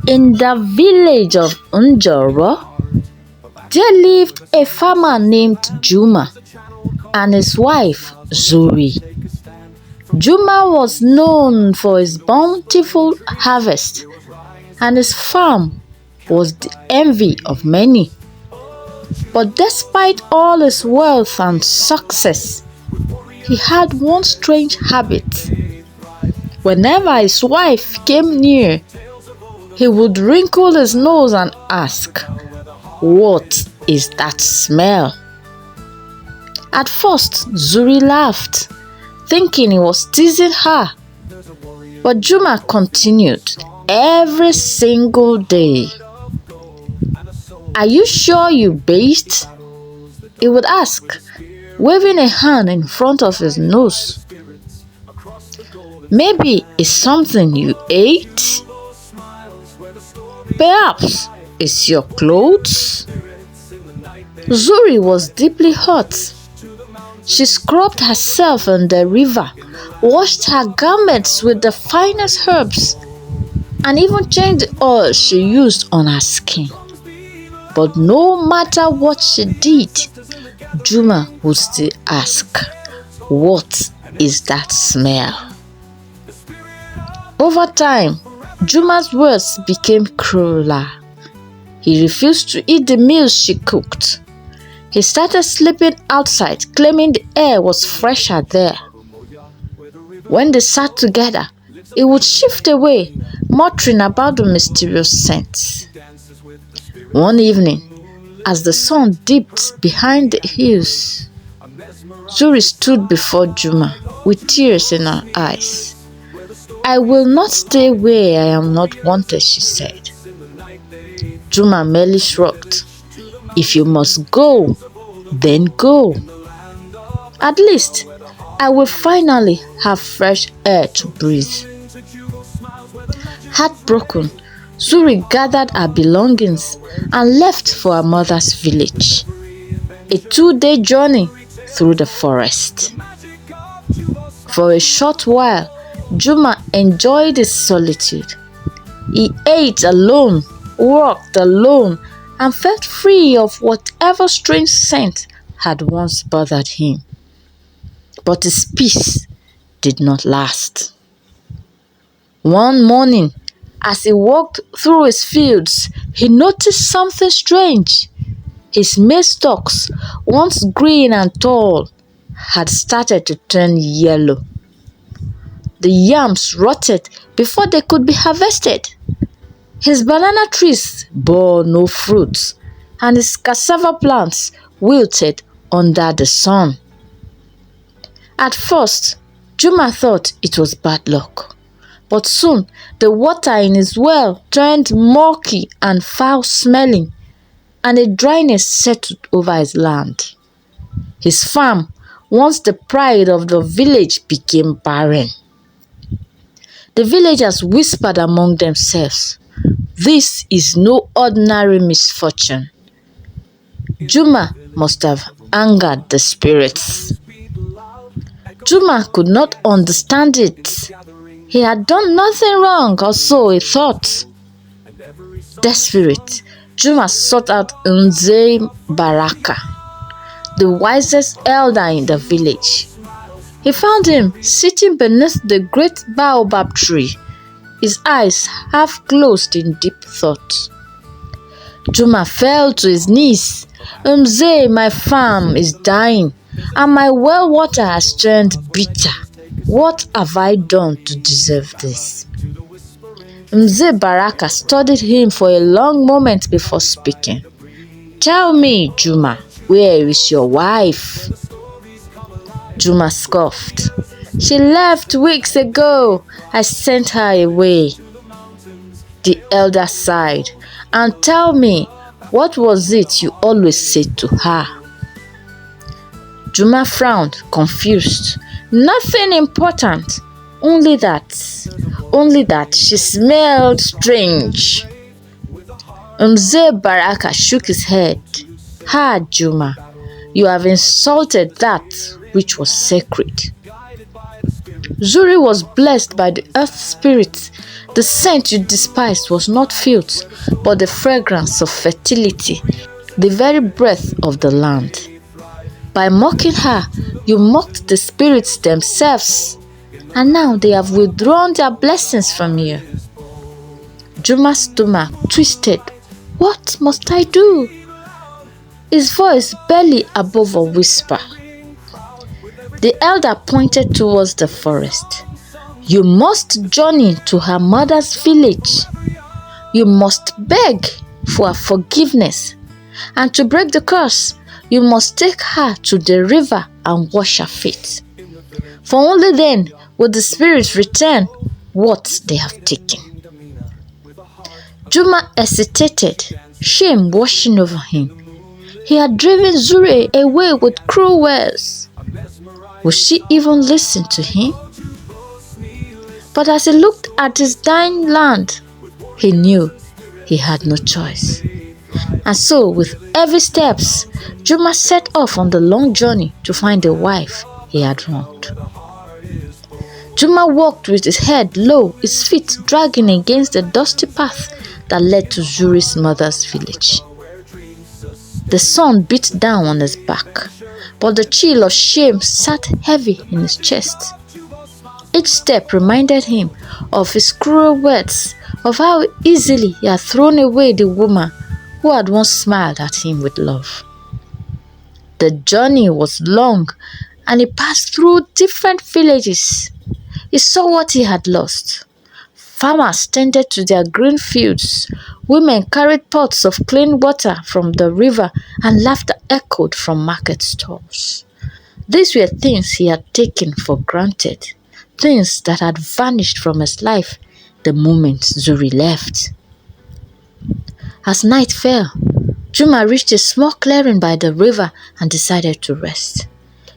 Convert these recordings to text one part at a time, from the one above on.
In the village of Onye, there lived a farmer named Juma and his wife Zuri. Juma was known for his bountiful harvest, and his farm was the envy of many. But despite all his wealth and success, he had one strange habit. Whenever his wife came near, he would wrinkle his nose and ask, "What is that smell?" At first, Zuri laughed, thinking he was teasing her. But Juma continued every single day. "Are you sure you bathed?" he would ask, waving a hand in front of his nose. "Maybe it's something you ate? Perhaps it's your clothes?" Zuri was deeply hurt. She scrubbed herself in the river, washed her garments with the finest herbs, and even changed the oil she used on her skin. But no matter what she did, Juma would still ask, "What is that smell?" Over time, Juma's words became crueler. He refused to eat the meals she cooked. He started sleeping outside, claiming the air was fresher there. When they sat together, he would shift away, muttering about the mysterious scent. One evening, as the sun dipped behind the hills, Zuri stood before Juma with tears in her eyes. "I will not stay where I am not wanted," she said. Juma merely shrugged. "If you must go, then go. At least I will finally have fresh air to breathe." Heartbroken, Zuri gathered her belongings and left for her mother's village. A 2-day journey through the forest. For a short while, Juma enjoyed his solitude. He ate alone, walked alone, and felt free of whatever strange scent had once bothered him. But his peace did not last. One morning, as he walked through his fields, he noticed something strange. His maize stalks, once green and tall, had started to turn yellow. The yams rotted before they could be harvested. His banana trees bore no fruits, and his cassava plants wilted under the sun. At first, Juma thought it was bad luck, but soon the water in his well turned murky and foul-smelling, and a dryness settled over his land. His farm, once the pride of the village, became barren. The villagers whispered among themselves, "This is no ordinary misfortune. Juma must have angered the spirits." Juma could not understand it. He had done nothing wrong, or so he thought. Desperate, Juma sought out Onye Baraka, the wisest elder in the village. He found him sitting beneath the great baobab tree, his eyes half closed in deep thought. Juma fell to his knees. "Onye, my farm is dying, and my well water has turned bitter. What have I done to deserve this?" Onye Baraka studied him for a long moment before speaking. "Tell me, Juma, where is your wife?" Juma scoffed. "She left weeks ago. I sent her away." The elder sighed. "And tell me, what was it you always said to her?" Juma frowned, confused. "Nothing important. Only that she smelled strange." Onye Baraka shook his head. "Ha, Juma, you have insulted that which was sacred." Zuri was blessed by the earth spirit The scent you despised was not filth, but the fragrance of fertility, the very breath of the land. By mocking her, you mocked the spirits themselves, and now they have withdrawn their blessings from you. Juma's stomach twisted. What must I do? His voice barely above a whisper. The elder pointed towards the forest. You must journey to her mother's village. You must beg for her forgiveness. And to break the curse, you must take her to the river and wash her feet. For only then will the spirits return what they have taken. Juma hesitated, shame washing over him. He had driven Zuri away with cruel words. Would she even listen to him? But as he looked at his dying land, he knew he had no choice. And so, with heavy steps, Juma set off on the long journey to find the wife he had wronged. Juma walked with his head low, his feet dragging against the dusty path that led to Zuri's mother's village. The sun beat down on his back, but the chill of shame sat heavy in his chest. Each step reminded him of his cruel words, of how easily he had thrown away the woman who had once smiled at him with love. The journey was long, and he passed through different villages. He saw what he had lost. Farmers tended to their green fields. Women carried pots of clean water from the river, and laughter echoed from market stalls. These were things he had taken for granted, things that had vanished from his life the moment Zuri left. As night fell, Juma reached a small clearing by the river and decided to rest.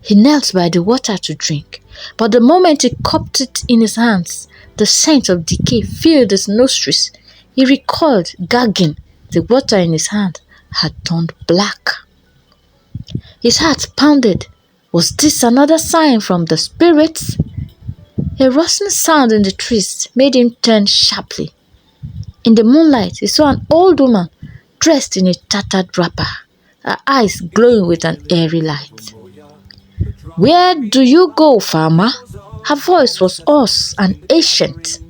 He knelt by the water to drink, but the moment he cupped it in his hands, the scent of decay filled his nostrils. He recoiled, gagging. The water in his hand had turned black. His heart pounded. Was this another sign from the spirits? A rustling sound in the trees made him turn sharply. In the moonlight, he saw an old woman dressed in a tattered wrapper, her eyes glowing with an airy light. Where do you go, farmer? Her voice was hoarse and ancient.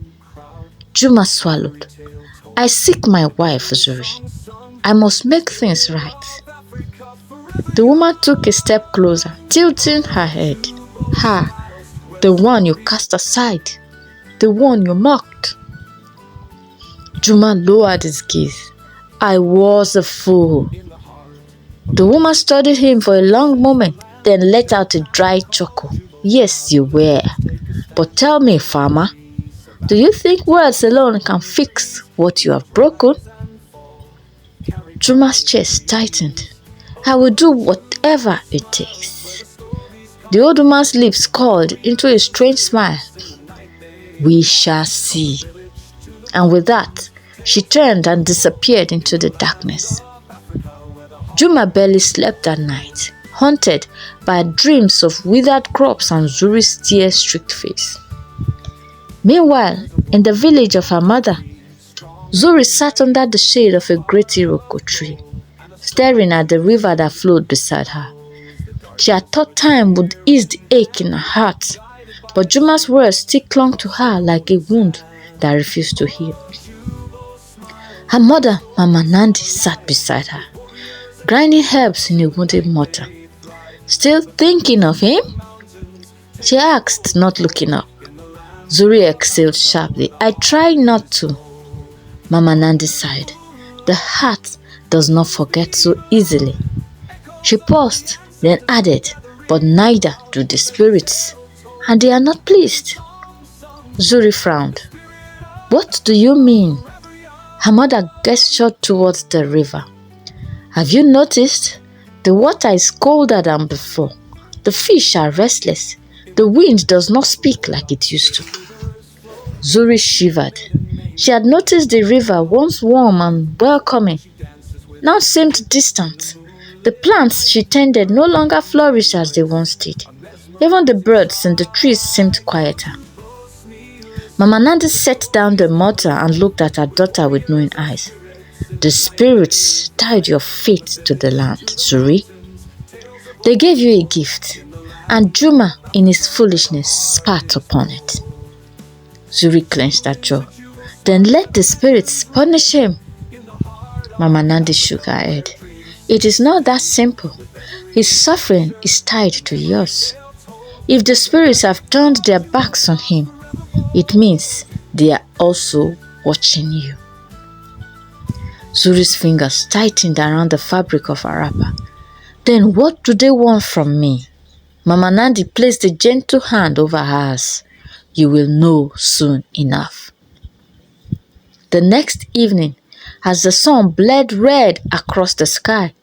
Juma swallowed. I seek my wife, Zuri. I must make things right. The woman took a step closer, tilting her head. Her, the one you cast aside, the one you mocked. Juma lowered his gaze. I was a fool. The woman studied him for a long moment, then let out a dry chuckle. Yes, you were. But tell me, farmer, do you think words alone can fix what you have broken? Juma's chest tightened. I will do whatever it takes. The old woman's lips curled into a strange smile. We shall see. And with that, she turned and disappeared into the darkness. Juma barely slept that night, haunted by dreams of withered crops and Zuri's tear-streaked face. Meanwhile, in the village of her mother, Zuri sat under the shade of a great iroko tree, staring at the river that flowed beside her. She had thought time would ease the ache in her heart, but Juma's words still clung to her like a wound that refused to heal. Her mother, Mama Nandi, sat beside her, grinding herbs in a wounded mortar. Still thinking of him? She asked, not looking up. Zuri exhaled sharply. I try not to. Mama Nandi sighed. The heart does not forget so easily. She paused, then added, but neither do the spirits, and they are not pleased. Zuri frowned. What do you mean? Her mother gestured towards the river. Have you noticed? The water is colder than before. The fish are restless. The wind does not speak like it used to. Zuri shivered. She had noticed the river, once warm and welcoming, now seemed distant. The plants she tended no longer flourished as they once did. Even the birds in the trees seemed quieter. Mama Nandi set down the mortar and looked at her daughter with knowing eyes. The spirits tied your fate to the land, Zuri. They gave you a gift, and Juma, in his foolishness, spat upon it. Zuri clenched her jaw. Then let the spirits punish him. Mama Nandi shook her head. It is not that simple. His suffering is tied to yours. If the spirits have turned their backs on him, it means they are also watching you. Zuri's fingers tightened around the fabric of her wrapper. Then what do they want from me? Mama Nandi placed a gentle hand over hers. You will know soon enough. The next evening, as the sun bled red across the sky,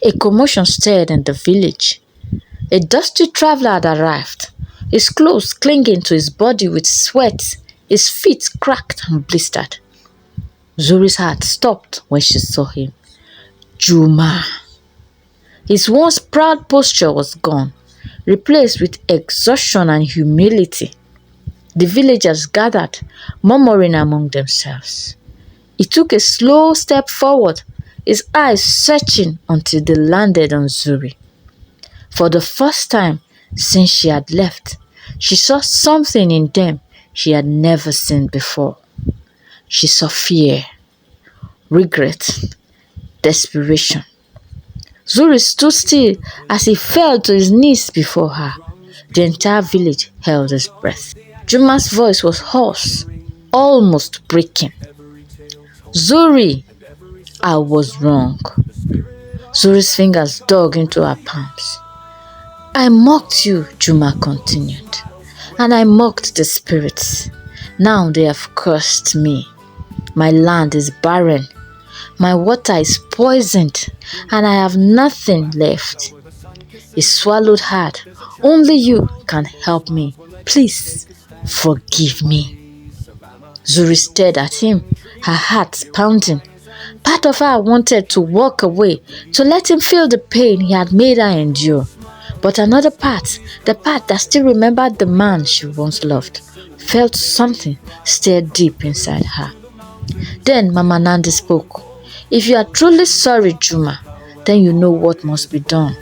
a commotion stirred in the village. A dusty traveler had arrived, his clothes clinging to his body with sweat, his feet cracked and blistered. Zuri's heart stopped when she saw him. Juma. His once proud posture was gone, replaced with exhaustion and humility. The villagers gathered, murmuring among themselves. He took a slow step forward, his eyes searching until they landed on Zuri. For the first time since she had left, she saw something in them she had never seen before. She saw fear, regret, desperation. Zuri stood still as he fell to his knees before her. The entire village held his breath. Juma's voice was hoarse, almost breaking. Zuri, I was wrong. Zuri's fingers dug into her palms. I mocked you, Juma continued, and I mocked the spirits. Now they have cursed me. My land is barren. My water is poisoned, and I have nothing left. He swallowed hard. Only you can help me. Please, forgive me. Zuri stared at him, her heart pounding. Part of her wanted to walk away, to let him feel the pain he had made her endure. But another part, the part that still remembered the man she once loved, felt something stir deep inside her. Then Mama Nandi spoke. If you are truly sorry, Juma, then you know what must be done.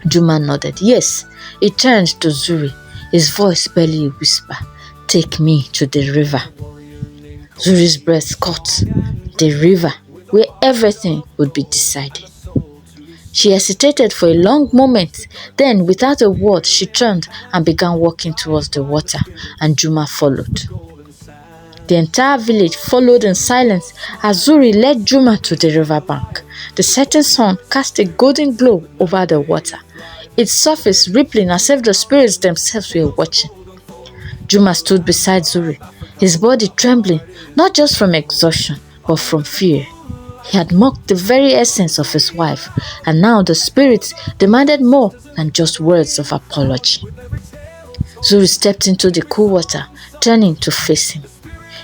Juma nodded. Yes. He turned to Zuri, his voice barely a whisper. Take me to the river. Zuri's breath caught. The river, where everything would be decided. She hesitated for a long moment. Then, without a word, she turned and began walking towards the water, and Juma followed. The entire village followed in silence as Zuri led Juma to the riverbank. The setting sun cast a golden glow over the water, its surface rippling as if the spirits themselves were watching. Juma stood beside Zuri, his body trembling, not just from exhaustion, but from fear. He had mocked the very essence of his wife, and now the spirits demanded more than just words of apology. Zuri stepped into the cool water, turning to face him.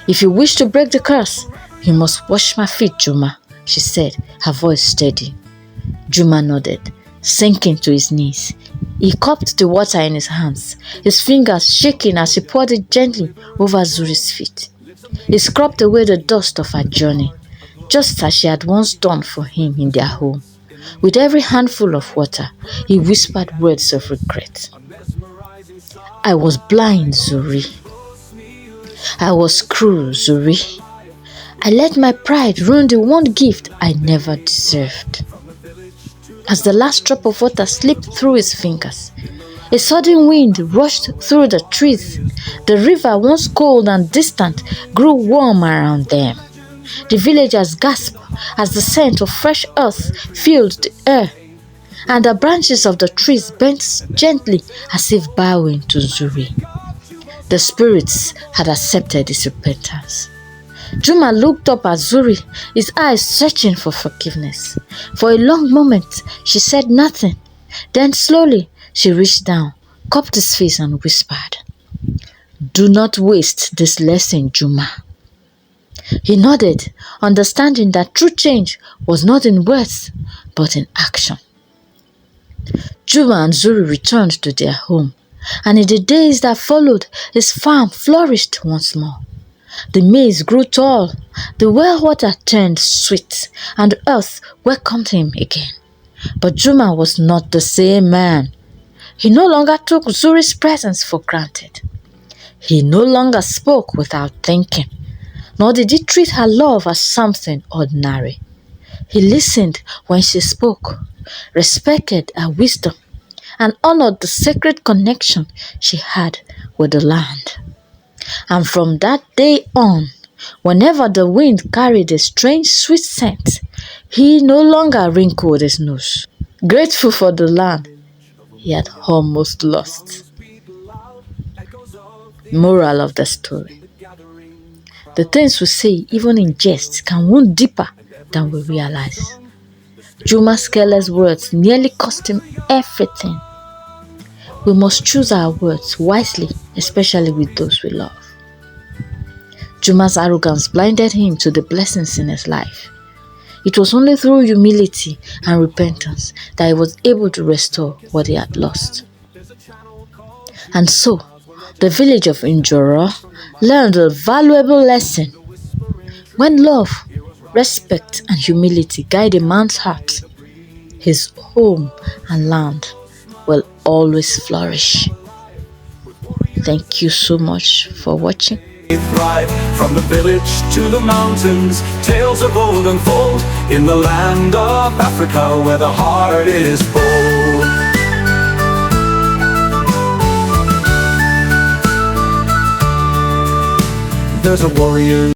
If you wish to break the curse, you must wash my feet, Juma, she said, her voice steady. Juma nodded, sinking to his knees. He cupped the water in his hands, his fingers shaking as he poured it gently over Zuri's feet. He scrubbed away the dust of her journey, just as she had once done for him in their home. With every handful of water, he whispered words of regret. I was blind, Zuri. I was cruel, Zuri. I let my pride ruin the one gift I never deserved. As the last drop of water slipped through his fingers, a sudden wind rushed through the trees. The river, once cold and distant, grew warm around them. The villagers gasped as the scent of fresh earth filled the air, and the branches of the trees bent gently as if bowing to Zuri. The spirits had accepted his repentance. Juma looked up at Zuri, his eyes searching for forgiveness. For a long moment, she said nothing. Then slowly, she reached down, cupped his face and whispered, Do not waste this lesson, Juma. He nodded, understanding that true change was not in words, but in action. Juma and Zuri returned to their home. And in the days that followed, his farm flourished once more. The maize grew tall, the well water turned sweet, and the earth welcomed him again. But Juma was not the same man. He no longer took Zuri's presence for granted. He no longer spoke without thinking, nor did he treat her love as something ordinary. He listened when she spoke, respected her wisdom, and honored the sacred connection she had with the land. And from that day on, whenever the wind carried a strange sweet scent, he no longer wrinkled his nose. Grateful for the land he had almost lost. Moral of the story: the things we say, even in jest, can wound deeper than we realize. Juma's careless words nearly cost him everything. We must choose our words wisely, especially with those we love. Juma's arrogance blinded him to the blessings in his life. It was only through humility and repentance that he was able to restore what he had lost. And so, the village of Njoro learned a valuable lesson. When love, respect, and humility guide a man's heart, his home and land will always flourish. Thank you so much for watching. Thrive from the village to the mountains, tales of old unfold in the land of Africa where the heart is bold. There's a warrior